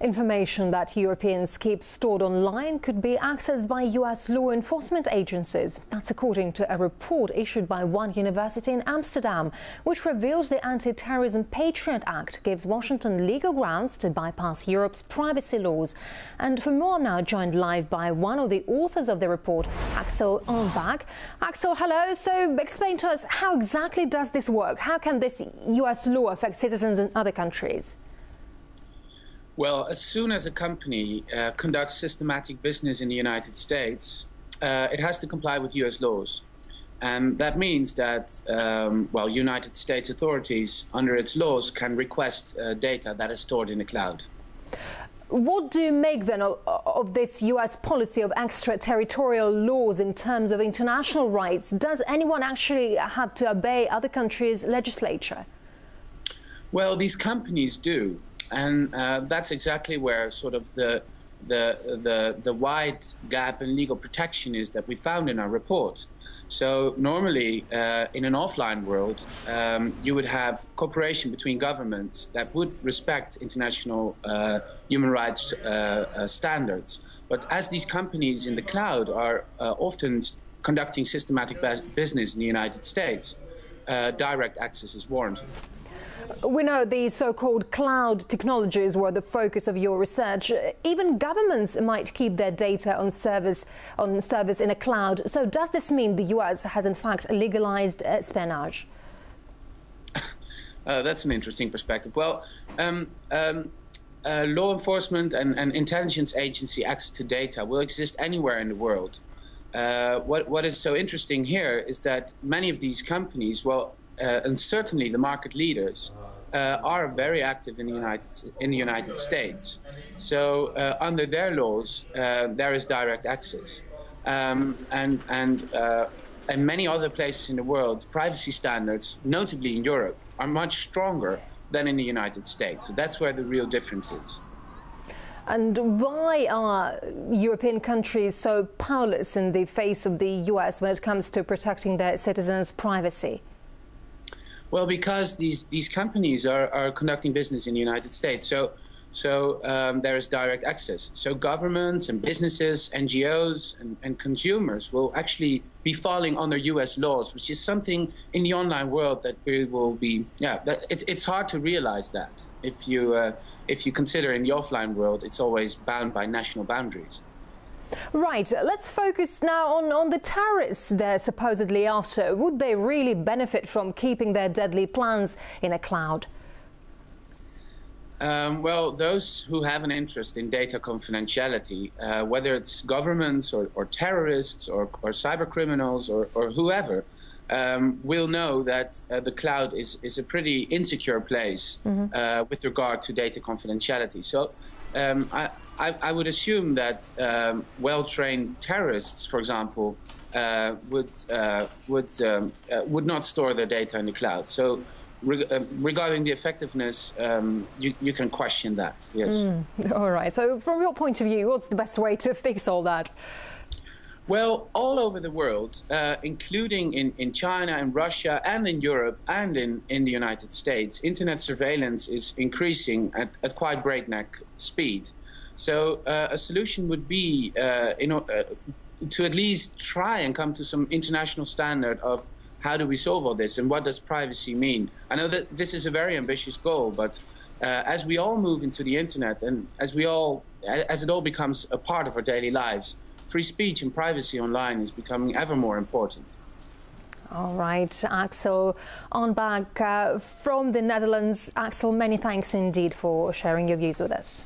Information that Europeans keep stored online could be accessed by US law enforcement agencies. That's according to a report issued by one university in Amsterdam, which reveals the Anti-Terrorism Patriot Act gives Washington legal grounds to bypass Europe's privacy laws. And for more, I'm now joined live by one of the authors of the report, Axel Onbag. Axel, hello. So explain to us, how exactly does this work? How can this US law affect citizens in other countries? Well, as soon as a company conducts systematic business in the United States, it has to comply with US laws. And that means that, United States authorities, under its laws, can request data that is stored in the cloud. What do you make then of this US policy of extraterritorial laws in terms of international rights? Does anyone actually have to obey other countries' legislature? Well, these companies do. And that's exactly where sort of the wide gap in legal protection is that we found in our report. So normally in an offline world, you would have cooperation between governments that would respect international human rights standards. But as these companies in the cloud are often conducting systematic business in the United States, direct access is warranted. We know the so-called cloud technologies were the focus of your research. Even governments might keep their data on service in a cloud. So does this mean the US has in fact legalized espionage? That's an interesting perspective. Well, law enforcement and intelligence agency access to data will exist anywhere in the world. What is so interesting here is that many of these companies, and certainly the market leaders, are very active in the United States. So under their laws, there is direct access, and many other places in the world, privacy standards, notably in Europe, are much stronger than in the United States. So that's where the real difference is. And why are European countries so powerless in the face of the US when it comes to protecting their citizens' privacy? Well, because these companies are conducting business in the United States, so there is direct access. So governments and businesses, NGOs and consumers will actually be falling under US laws, which is something in the online world that we will be. It's hard to realize that if you consider in the offline world, it's always bound by national boundaries. Right, let's focus now on the terrorists they're supposedly after. Would they really benefit from keeping their deadly plans in a cloud? Well, those who have an interest in data confidentiality, whether it's governments or terrorists or cyber criminals or whoever, will know that the cloud is a pretty insecure place with regard to data confidentiality. So I would assume that well-trained terrorists, for example, would not store their data in the cloud. So regarding the effectiveness, you can question that, yes. All right. So from your point of view, what's the best way to fix all that? Well, all over the world, including in China and Russia and in Europe and in the United States, internet surveillance is increasing at quite breakneck speed. So a solution would be to at least try and come to some international standard of how do we solve all this and what does privacy mean. I know that this is a very ambitious goal, but as we all move into the internet and as it all becomes a part of our daily lives, free speech and privacy online is becoming ever more important. All right, Axel Onbag from the Netherlands. Axel, many thanks indeed for sharing your views with us.